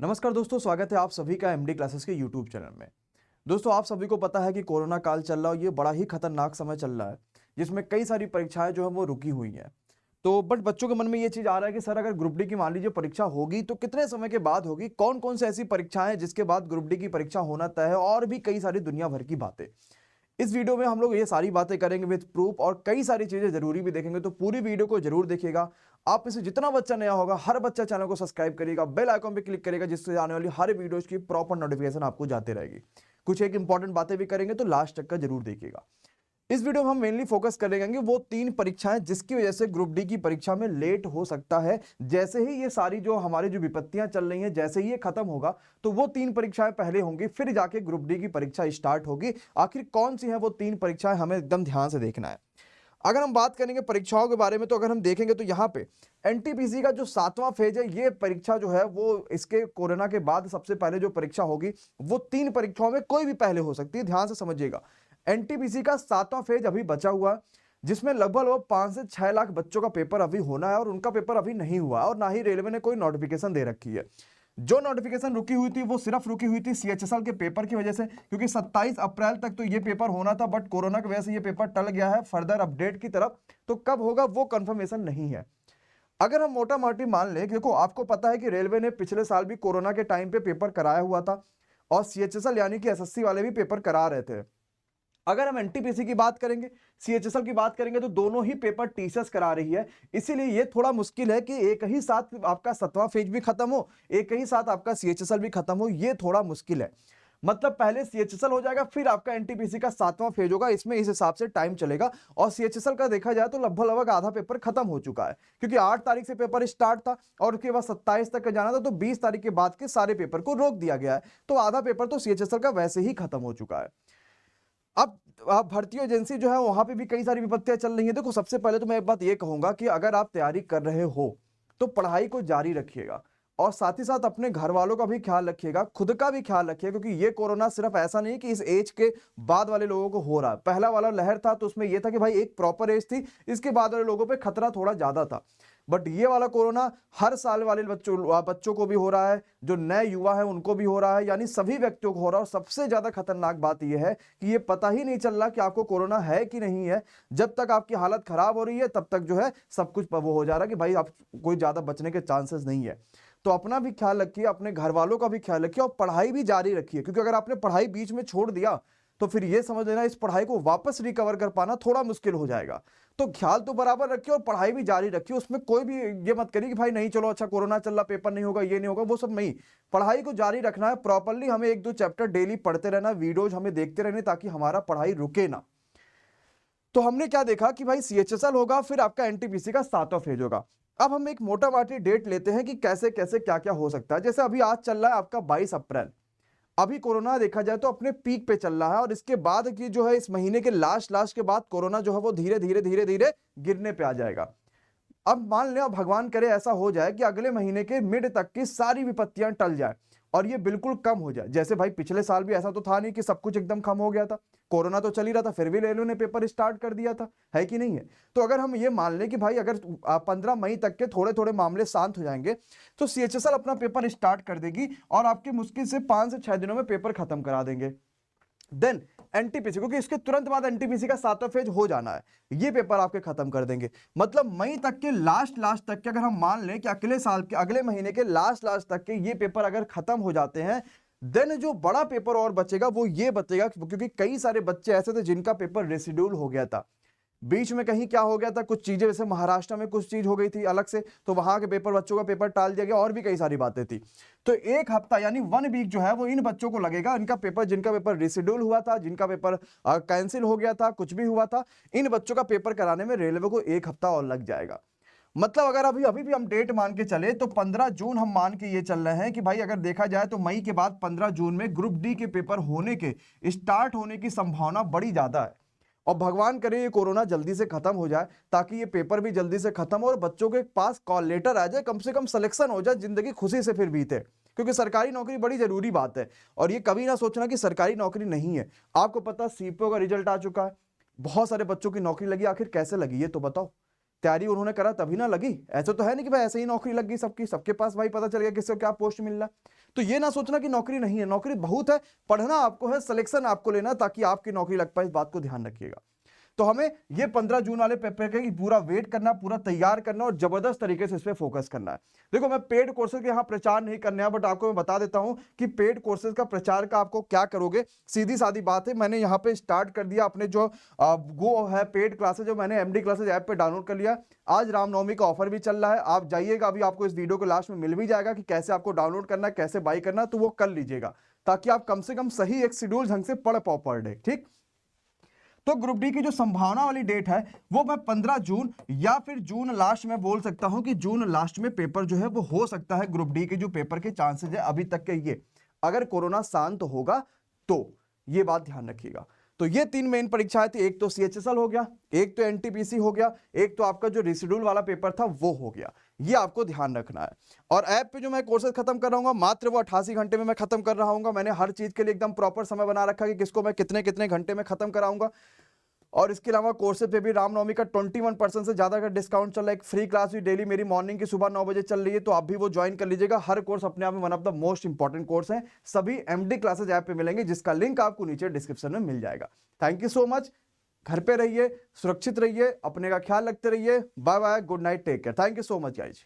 नमस्कार दोस्तों, स्वागत है आप सभी का एमडी क्लासेस के यूट्यूब चैनल में। दोस्तों, आप सभी को पता है कि कोरोना काल चल रहा है, ये बड़ा ही खतरनाक समय चल रहा है जिसमें कई सारी परीक्षाएं जो है वो रुकी हुई हैं। तो बट बच्चों के मन में ये चीज आ रहा है कि सर, अगर ग्रुप डी की मान लीजिए परीक्षा होगी तो कितने समय के बाद होगी, कौन कौन से ऐसी परीक्षाएं हैं जिसके बाद ग्रुप डी की परीक्षा होना तय है, और भी कई सारी दुनिया भर की बातें। इस वीडियो में हम लोग ये सारी बातें करेंगे विद प्रूफ, और कई सारी चीजें जरूरी भी देखेंगे, तो पूरी वीडियो को जरूर देखिएगा। आप में से जितना बच्चा नया होगा, हर बच्चा चैनल को सब्सक्राइब करेगा, बेल आइकन पे क्लिक करेगा, जिससे आने वाली हर वीडियोज की प्रॉपर नोटिफिकेशन आपको जाते रहेगी। कुछ एक इंपॉर्टेंट बातें भी करेंगे, तो लास्ट तक का जरूर देखिएगा। इस वीडियो में हम मेनली फोकस करेंगे वो 3 परीक्षाएं जिसकी वजह से ग्रुप डी की परीक्षा में लेट हो सकता है। जैसे ही ये सारी जो हमारी जो विपत्तियां चल रही हैं, जैसे ही ये खत्म होगा तो वो 3 परीक्षाएं पहले होंगी, फिर जाके ग्रुप डी की परीक्षा स्टार्ट होगी। आखिर कौन सी है वो 3 परीक्षाएं, हमें एकदम ध्यान से देखना है। अगर हम बात करेंगे परीक्षाओं के बारे में, तो अगर हम देखेंगे तो यहाँ पे एनटीपीसी का जो 7वां फेज है, ये परीक्षा जो है वो इसके कोरोना के बाद सबसे पहले जो परीक्षा होगी, वो 3 परीक्षाओं में कोई भी पहले हो सकती है। ध्यान से समझिएगा, एनटीपीसी का 7वां फेज अभी बचा हुआ है, जिसमें लगभग 5 से 6 लाख बच्चों का पेपर अभी होना है, और उनका पेपर अभी नहीं हुआ, और ना ही रेलवे ने कोई नोटिफिकेशन दे रखी है। जो नोटिफिकेशन रुकी हुई थी वो सिर्फ रुकी हुई थी सीएचएसएल के पेपर की वजह से, क्योंकि 27 अप्रैल तक तो ये पेपर होना था, बट कोरोना की वजह से ये पेपर टल गया है फर्दर अपडेट की तरफ। तो कब होगा वो कंफर्मेशन नहीं है। अगर हम मोटा मोटी मान लें, देखो आपको पता है कि रेलवे ने पिछले साल भी कोरोना के टाइम पे पेपर कराया हुआ था, और सीएचएसएल यानी कि एसएससी वाले भी पेपर करा रहे थे। अगर हम एनटीपीसी की बात करेंगे, सीएचएसएल की बात करेंगे, तो दोनों ही पेपर टीसीएस करा रही है। इसीलिए ये थोड़ा मुश्किल है कि एक ही साथ आपका 7वां फेज भी खत्म हो, एक ही साथ आपका सीएचएसएल भी खत्म हो, ये थोड़ा मुश्किल है। मतलब पहले सीएचएसएल हो जाएगा, फिर आपका एनटीपीसी का 7वां फेज होगा, इसमें इस हिसाब से टाइम चलेगा। और सीएचएसएल का देखा जाए तो लगभग लगभग आधा पेपर खत्म हो चुका है, क्योंकि 8 तारीख से पेपर स्टार्ट था और उसके बाद 27 तक का जाना था, तो 20 तारीख के बाद के सारे पेपर को रोक दिया गया है। तो आधा पेपर तो सीएचएसएल का वैसे ही खत्म हो चुका है। अब आप भर्ती एजेंसी जो है वहां पे भी कई सारी विपत्तियां चल रही हैं। देखो, सबसे पहले तो मैं एक बात ये कहूंगा कि अगर आप तैयारी कर रहे हो तो पढ़ाई को जारी रखिएगा, और साथ ही साथ अपने घर वालों का भी ख्याल रखिएगा, खुद का भी ख्याल रखिएगा, क्योंकि ये कोरोना सिर्फ ऐसा नहीं कि इस एज के बाद वाले लोगों को हो रहा है। पहला वाला लहर था तो उसमें यह था कि भाई एक प्रॉपर एज थी, इसके बाद वाले लोगों पे खतरा थोड़ा ज्यादा था। बट ये वाला कोरोना हर साल वाले बच्चों को भी हो रहा है, जो नए युवा है उनको भी हो रहा है, यानी सभी व्यक्तियों को हो रहा है। और सबसे ज्यादा खतरनाक बात यह है कि ये पता ही नहीं चल रहा कि आपको कोरोना है कि नहीं है। जब तक आपकी हालत खराब हो रही है, तब तक जो है सब कुछ वो हो जा रहा है कि भाई आप कोई ज्यादा बचने के चांसेस नहीं है। तो अपना भी ख्याल रखिए, अपने घर वालों का भी ख्याल रखिए, और पढ़ाई भी जारी रखिए, क्योंकि अगर आपने पढ़ाई बीच में छोड़ दिया तो फिर ये समझ लेना इस पढ़ाई को वापस रिकवर कर पाना थोड़ा मुश्किल हो जाएगा। तो ख्याल तो बराबर रखिए और पढ़ाई भी जारी रखिए, उसमें कोई भी ये मत करिए कि भाई नहीं चलो अच्छा कोरोना चल रहा, पेपर नहीं होगा, ये नहीं होगा, वो सब नहीं। पढ़ाई को जारी रखना है प्रॉपरली, हमें 1-2 चैप्टर डेली पढ़ते रहना, वीडियोज हमें देखते रहने, ताकि हमारा पढ़ाई रुके ना। तो हमने क्या देखा कि भाई सीएचएसएल होगा, फिर आपका एनटीपीसी का 7वां फेज होगा। अब हम एक मोटा माटी डेट लेते हैं कि कैसे कैसे क्या क्या हो सकता है। जैसे अभी आज चल रहा है आपका 22 अप्रैल, अभी कोरोना देखा जाए तो अपने पीक पे चल रहा है, और इसके बाद की जो है इस महीने के लास्ट के बाद कोरोना जो है वो धीरे धीरे धीरे धीरे गिरने पे आ जाएगा। अब मान लें, अब भगवान करे ऐसा हो जाए कि अगले महीने के मिड तक की सारी विपत्तियां टल जाए और ये बिल्कुल कम हो जाए। जैसे भाई पिछले साल भी ऐसा तो था नहीं कि सब कुछ एकदम कम हो गया था, कोरोना तो चल ही रहा था, फिर भी रेलवे ने पेपर स्टार्ट कर दिया था, है कि नहीं है। तो अगर हम ये मान लें कि भाई अगर 15 मई तक के थोड़े थोड़े मामले शांत हो जाएंगे, तो सीएचएसएल अपना पेपर स्टार्ट कर देगी, और आपके मुश्किल से 5 से 6 दिनों में पेपर खत्म करा देंगे। देन एनटीपीसी, क्योंकि इसके तुरंत बाद एनटीपीसी का 7वां फेज हो जाना है, ये पेपर आपके खत्म कर देंगे। मतलब मई तक के लास्ट तक के, अगर हम मान लें कि अगले साल के अगले महीने के लास्ट तक के ये पेपर अगर खत्म हो जाते हैं, देन जो बड़ा पेपर और बचेगा वो ये बचेगा, क्योंकि कई सारे बच्चे ऐसे थे जिनका पेपर रेसिड्यूल हो गया था। बीच में कहीं क्या हो गया था, कुछ चीजें, जैसे महाराष्ट्र में कुछ चीज हो गई थी अलग से, तो वहां के पेपर बच्चों का पेपर टाल दिया गया, और भी कई सारी बातें थी। तो एक हफ्ता यानी 1 वीक जो है वो इन बच्चों को लगेगा, इनका पेपर, जिनका पेपर रिशेड्यूल हुआ था, जिनका पेपर कैंसिल हो गया था, कुछ भी हुआ था, इन बच्चों का पेपर कराने में रेलवे को 1 हफ्ता और लग जाएगा। मतलब अगर अभी भी हम डेट मान के चले तो 15 जून हम मान के ये चल रहे हैं कि भाई अगर देखा जाए तो मई के बाद 15 जून में ग्रुप डी के पेपर होने के स्टार्ट होने की संभावना बड़ी ज्यादा है। और भगवान करे ये कोरोना जल्दी से खत्म हो जाए, ताकि ये पेपर भी जल्दी से खत्म हो और बच्चों के पास कॉल लेटर आ जाए, कम से कम सिलेक्शन हो जाए, जिंदगी खुशी से फिर बीते। क्योंकि सरकारी नौकरी बड़ी जरूरी बात है, और ये कभी ना सोचना कि सरकारी नौकरी नहीं है। आपको पता सीपीओ का रिजल्ट आ चुका है, बहुत सारे बच्चों की नौकरी लगी, आखिर कैसे लगी ये तो बताओ। तैयारी उन्होंने करा तभी ना लगी। ऐसा तो है नहीं कि भाई ऐसे ही नौकरी लग गई सबकी, सबके पास भाई पता चल गया किसको क्या पोस्ट मिल रहा है। तो ये ना सोचना कि नौकरी नहीं है, नौकरी बहुत है, पढ़ना आपको है, सिलेक्शन आपको लेना, ताकि आपकी नौकरी लग पाए, इस बात को ध्यान रखिएगा। तो हमें ये 15 जून वाले पेपर की पूरा वेट करना, पूरा तैयार करना और जबरदस्त तरीके से इस पे फोकस करना है। देखो मैं पेड कोर्सेज के यहाँ प्रचार नहीं करने हैं, बट आपको मैं बता देता हूं कि पेड कोर्सेज का प्रचार का आपको क्या करोगे। सीधी सादी बात है, मैंने यहाँ पे स्टार्ट कर दिया अपने जो वो है पेड क्लासेज, जो मैंने एमडी क्लासेज ऐप पे डाउनलोड कर लिया। आज रामनवमी का ऑफर भी चल रहा है, आप जाइएगा, अभी आपको इस वीडियो के लास्ट में मिल भी जाएगा कि कैसे आपको डाउनलोड करना है, कैसे बाई करना है, तो वो कर लीजिएगा, ताकि आप कम से कम सही एक शेड्यूल ढंग से पढ़ पाओ पर डे। ठीक, तो ग्रुप डी की जो संभावना वाली डेट है वो मैं 15 जून या फिर जून लास्ट में बोल सकता हूं कि जून लास्ट में पेपर जो है वो हो सकता है। ग्रुप डी के जो पेपर के चांसेस है अभी तक के, ये अगर कोरोना शांत होगा तो, ये बात ध्यान रखिएगा। तो ये 3 मेन परीक्षाएं थी, एक तो सीएचएसएल हो गया, एक तो एनटीपीसी हो गया, एक तो आपका जो रिशेड्यूल वाला पेपर था वो हो गया। ये आपको ध्यान रखना है। और ऐप पे जो मैं कोर्सेज खत्म कर रहा हूँ मात्र वो 88 घंटे में मैं खत्म कर रहा हूँ। मैंने हर चीज के लिए एकदम प्रॉपर समय बना रखा कि किसको मैं कितने कितने घंटे में खत्म कराऊंगा। और इसके अलावा कोर्सेज पे भी रामनवमी का 21% से ज्यादा का डिस्काउंट चल रहा है। एक फ्री क्लास भी डेली मेरी मॉर्निंग की सुबह 9 बजे चल रही है, तो आप भी वो ज्वाइन कर लीजिएगा। हर कोर्स अपने आप में one of the most important course है, सभी एमडी क्लासेज ऐप पे मिलेंगे, जिसका लिंक आपको नीचे डिस्क्रिप्शन में मिल जाएगा। Thank you so much. घर पे रहिए, सुरक्षित रहिए, अपने का ख्याल रखते रहिए। Bye bye, good night, take care. Thank you so much guys.